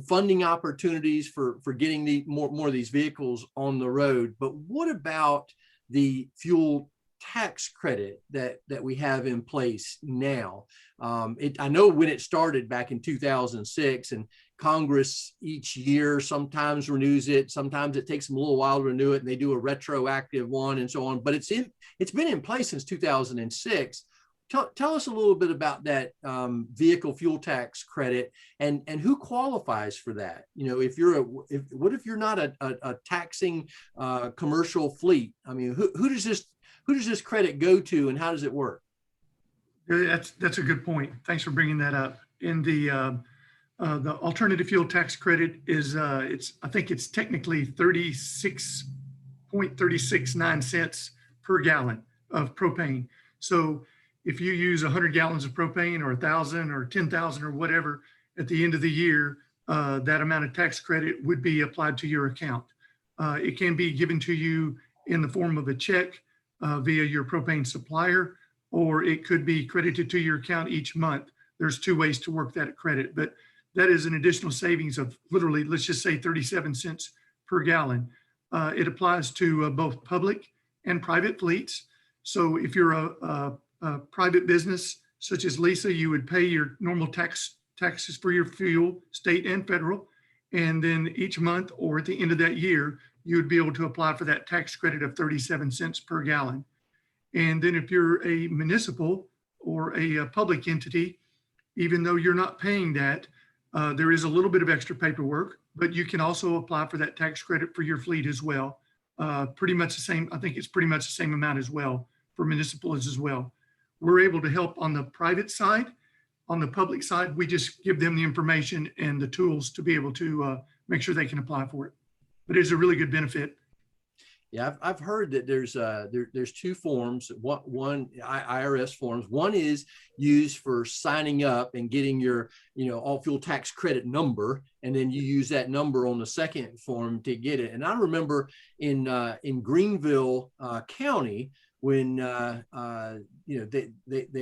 funding opportunities for getting the more of these vehicles on the road. But what about the fuel tax credit that we have in place now? I know when it started back in 2006, and Congress each year sometimes renews it, sometimes it takes them a little while to renew it, and they do a retroactive one and so on. But it's been in place since 2006. Tell us a little bit about that vehicle fuel tax credit, and who qualifies for that. You know, what if you're not a taxing commercial fleet? I mean, who does this credit go to, and how does it work? That's a good point. Thanks for bringing that up. In the alternative fuel tax credit is I think it's technically 36.369 cents per gallon of propane. So if you use 100 gallons of propane, or 1,000 or 10,000 or whatever, at the end of the year, that amount of tax credit would be applied to your account. It can be given to you in the form of a check via your propane supplier, or it could be credited to your account each month. There's two ways to work that credit, but that is an additional savings of literally, let's just say 37 cents per gallon. It applies to both public and private fleets. So if you're a private business such as Lisa, you would pay your normal taxes for your fuel, state and federal, and then each month or at the end of that year, you would be able to apply for that tax credit of 37 cents per gallon. And then if you're a municipal or a public entity, even though you're not paying that, there is a little bit of extra paperwork, but you can also apply for that tax credit for your fleet as well. Pretty much the same, I think it's pretty much the same amount as well for municipals as well. We're able to help on the private side. On the public side, we just give them the information and the tools to be able to make sure they can apply for it. But it's a really good benefit. Yeah, I've heard that there's two forms. One IRS forms. One is used for signing up and getting your all fuel tax credit number, and then you use that number on the second form to get it. And I remember in Greenville County, when they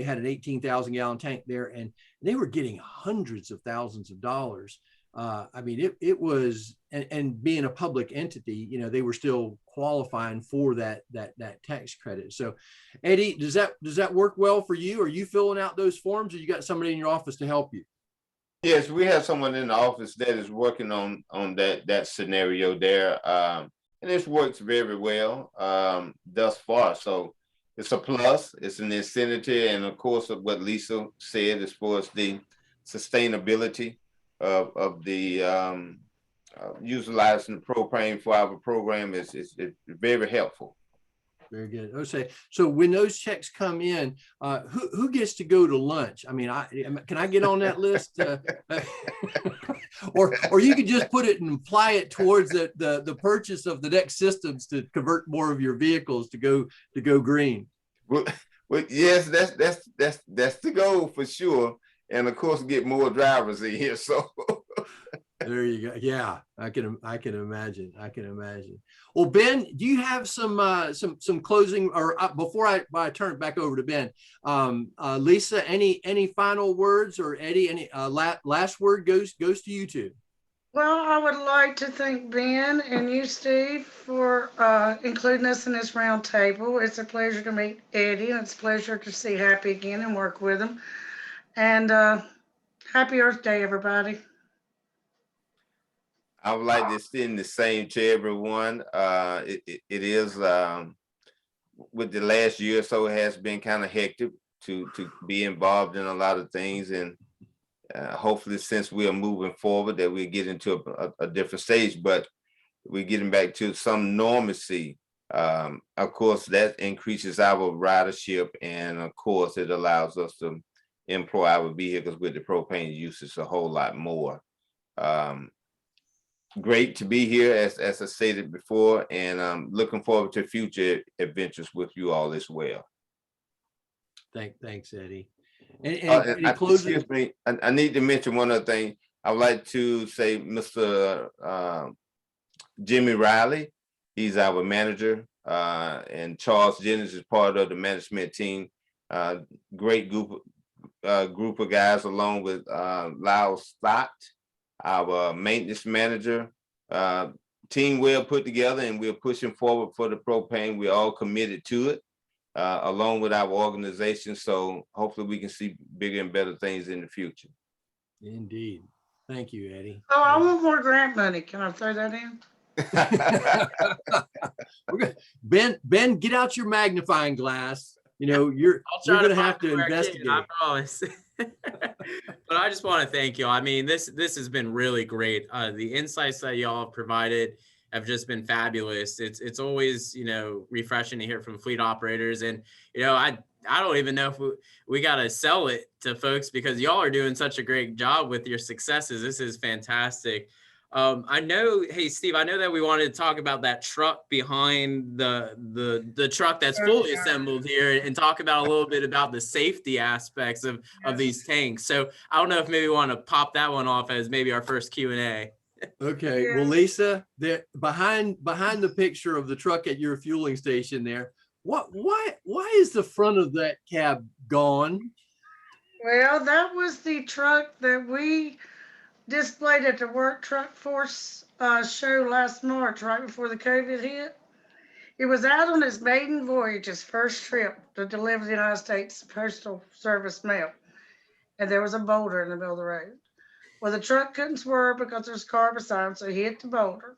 had an 18,000 gallon tank there, and they were getting hundreds of thousands of dollars. I mean, it was, and being a public entity, they were still qualifying for that tax credit. So, Eddie, does that work well for you? Are you filling out those forms, or you got somebody in your office to help you? Yes, we have someone in the office that is working on that scenario there, and this works very well thus far. So it's a plus. It's an incentive, and of course, of what Lisa said as far as the sustainability of the utilizing the propane for our program is very helpful. Very good. Okay, so when those checks come in, who gets to go to lunch? I mean, can I get on that list? Or you could just put it and apply it towards the purchase of the next systems to convert more of your vehicles to go green. Well, yes, that's the goal for sure. And of course, get more drivers in here. So There you go. Yeah, I can imagine. I can imagine. Well, Ben, do you have some closing, or before I turn it back over to Ben, Lisa, any final words, or Eddie, any last word goes to you two. Well, I would like to thank Ben and you, Steve, for including us in this round table. It's a pleasure to meet Eddie, and it's a pleasure to see Happy again and work with him. And happy Earth Day, everybody. I would like to extend the same to everyone. It is with the last year or so, it has been kind of hectic to be involved in a lot of things, and hopefully, since we are moving forward, that we get into a different stage. But we're getting back to some normalcy. Of course, that increases our ridership, and of course, it allows us to employ our vehicles with the propane usage a whole lot more. Great to be here, as I stated before, and looking forward to future adventures with you all as well. Thanks, Eddie. And closing. Excuse me, I need to mention one other thing. I would like to say Mr. Jimmy Riley, he's our manager, and Charles Jennings is part of the management team. Great group of guys, along with Lyle Stott, our maintenance manager. Team well put together, and we're pushing forward for the propane. We're all committed to it, along with our organization. So hopefully we can see bigger and better things in the future. Indeed. Thank you, Eddie. Oh, I want more grant money. Can I throw that in? Ben, get out your magnifying glass. You know, you're going to have to investigate. I promise. But I just want to thank you. I mean, this has been really great. The insights that y'all have provided have just been fabulous. It's always, you know, refreshing to hear from fleet operators. And, you know, I don't even know if we got to sell it to folks, because y'all are doing such a great job with your successes. This is fantastic. I know, hey, Steve, I know that we wanted to talk about that truck behind the truck that's fully assembled here, and talk about a little bit about the safety aspects of these tanks. So I don't know if maybe we want to pop that one off as maybe our first Q&A. Okay. Well, Lisa, there behind the picture of the truck at your fueling station there, why is the front of that cab gone? Well, that was the truck that we displayed at the Work Truck Force show last March, right before the COVID hit. It was out on its maiden voyage, its first trip to deliver the United States Postal Service mail. And there was a boulder in the middle of the road. Well, the truck couldn't swerve because there's a car beside him, so he hit the boulder.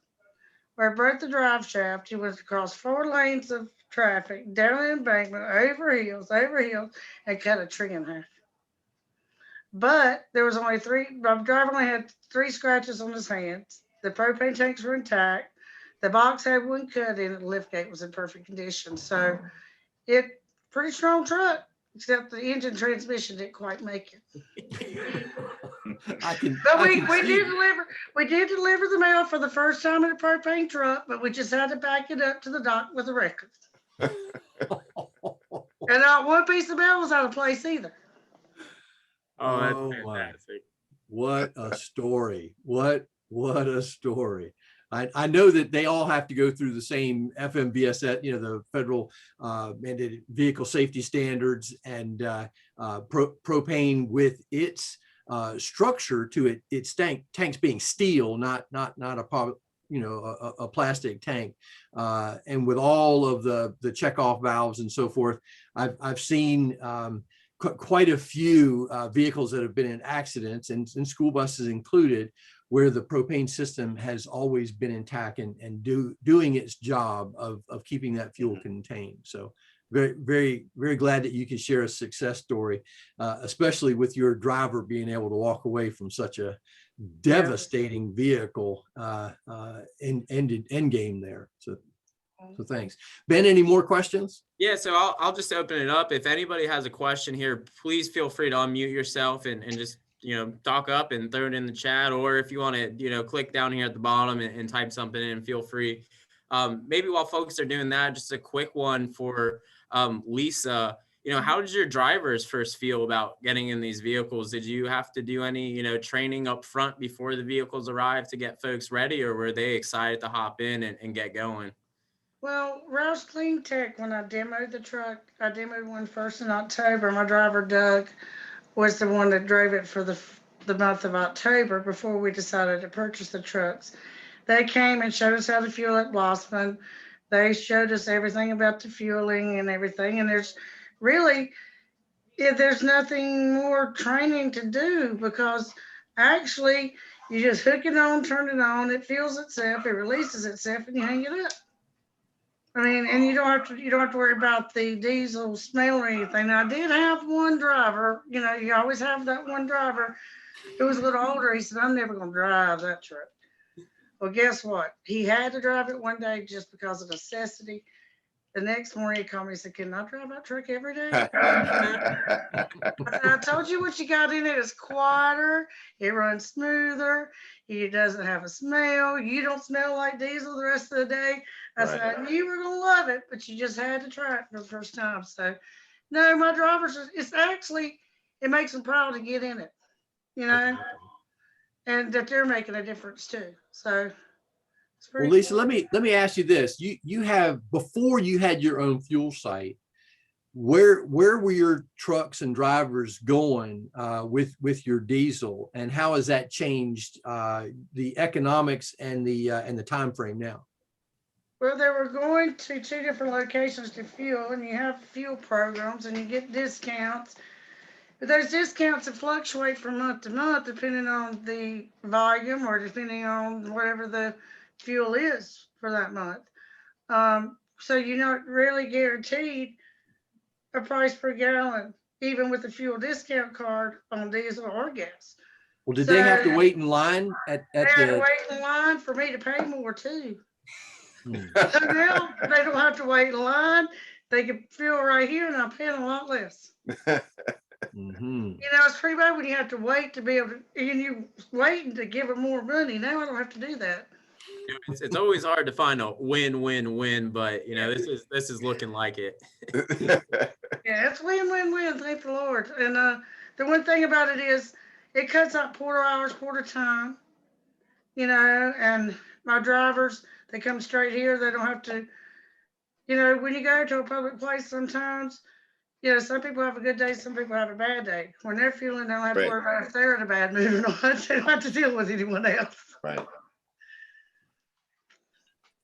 Where it broke the drive shaft, he went across 4 lanes of traffic, down the embankment, over hills, and cut a tree in half. But there was only 3, the driver only had 3 scratches on his hands. The propane tanks were intact. The box had 1 cut in it. The lift gate was in perfect condition. So pretty strong truck, except the engine transmission didn't quite make it. We did deliver the mail for the first time in a propane truck, but we just had to back it up to the dock with a record. And not 1 piece of mail was out of place either. Oh, that's fantastic. What a story. What a story. I know that they all have to go through the same FMVSS, you know, the federal mandated vehicle safety standards, and propane with its structure to its tanks being steel, not a plastic tank, and with all of the checkoff valves and so forth. I've seen quite a few vehicles that have been in accidents, and school buses included, where the propane system has always been intact and doing its job of keeping that fuel contained. So very, very, very glad that you can share a success story, especially with your driver being able to walk away from such a devastating vehicle end game there. So thanks. Ben, any more questions? Yeah, so I'll just open it up. If anybody has a question here, please feel free to unmute yourself and just, you know, talk up and throw it in the chat, or if you want to, you know, click down here at the bottom and type something in, feel free. Maybe while folks are doing that, just a quick one for Lisa. how did your drivers first feel about getting in these vehicles? Did you have to do any, training up front before the vehicles arrived to get folks ready, or were they excited to hop in and get going? Well, Roush Clean Tech, when I demoed the truck, I demoed one first in October. My driver, Doug, was the one that drove it for the month of October before we decided to purchase the trucks. They came and showed us how to fuel at Blossman. They showed us everything about the fueling and everything. And there's really, there's nothing more training to do, because actually you just hook it on, turn it on, it fuels itself, it releases itself, and you hang it up. I mean, and you don't have to worry about the diesel smell or anything. Now, I did have one driver, you always have that one driver who was a little older. He said, I'm never going to drive that truck. Well, guess what? He had to drive it one day just because of necessity. The next morning he called me and said, can I drive that truck every day? I said, I told you what you got in it is quieter. It runs smoother. It doesn't have a smell. You don't smell like diesel the rest of the day. I said, I knew you were going to love it, but you just had to try it for the first time. So, no, my drivers, it makes them proud to get in it, and that they're making a difference too. So, well, Lisa, let me ask you this. You have, before you had your own fuel site, where were your trucks and drivers going with your diesel, and how has that changed the economics and the time frame now? Well, they were going to 2 different locations to fuel, and you have fuel programs and you get discounts. But those discounts that fluctuate from month to month depending on the volume or depending on whatever the fuel is for that month. So you're not really guaranteed a price per gallon, even with the fuel discount card on diesel or gas. Well, did they have to wait in line at they had to wait in line for me to pay more too. So now they don't have to wait in line. They can fuel right here, and I'm paying a lot less. It's pretty bad when you have to wait to be able to, and you're waiting to give them more money. Now I don't have to do that. It's always hard to find a win-win-win, but this is looking like it. Yeah, it's win-win-win. Thank the Lord. And the one thing about it is it cuts out quarter hours, quarter time. And my drivers, they come straight here. They don't have to. When you go to a public place, sometimes, some people have a good day, some people have a bad day. When they're fueling, they don't have to worry about if they're in a bad mood or not. They don't have to deal with anyone else. Right.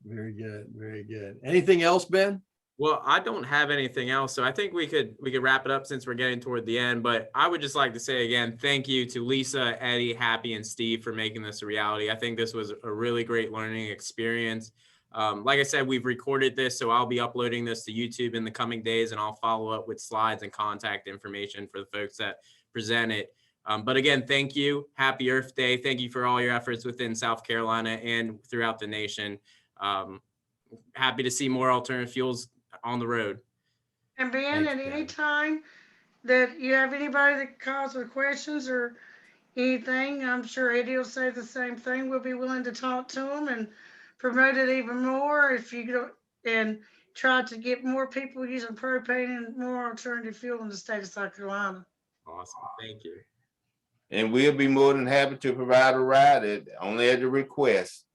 Very good. Very good. Anything else, Ben? Well, I don't have anything else, so I think we could wrap it up since we're getting toward the end. But I would just like to say again, thank you to Lisa, Eddie, Happy, and Steve for making this a reality. I think this was a really great learning experience. Like I said, we've recorded this, so I'll be uploading this to YouTube in the coming days, and I'll follow up with slides and contact information for the folks that present it. But again, thank you. Happy Earth Day. Thank you for all your efforts within South Carolina and throughout the nation. Happy to see more alternative fuels on the road. And Ben, at any time that you have anybody that calls with questions or anything, I'm sure Eddie will say the same thing. We'll be willing to talk to them and promote it even more if you go and try to get more people using propane and more alternative fuel in the state of South Carolina. Awesome. Thank you. And we'll be more than happy to provide a ride only at the request.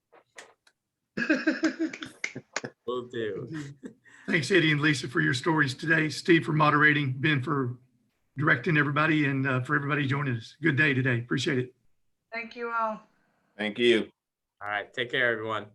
Will do. Thanks, Eddie and Lisa, for your stories today. Steve for moderating, Ben for directing everybody, and for everybody joining us. Good day today. Appreciate it. Thank you all. Thank you. All right. Take care, everyone.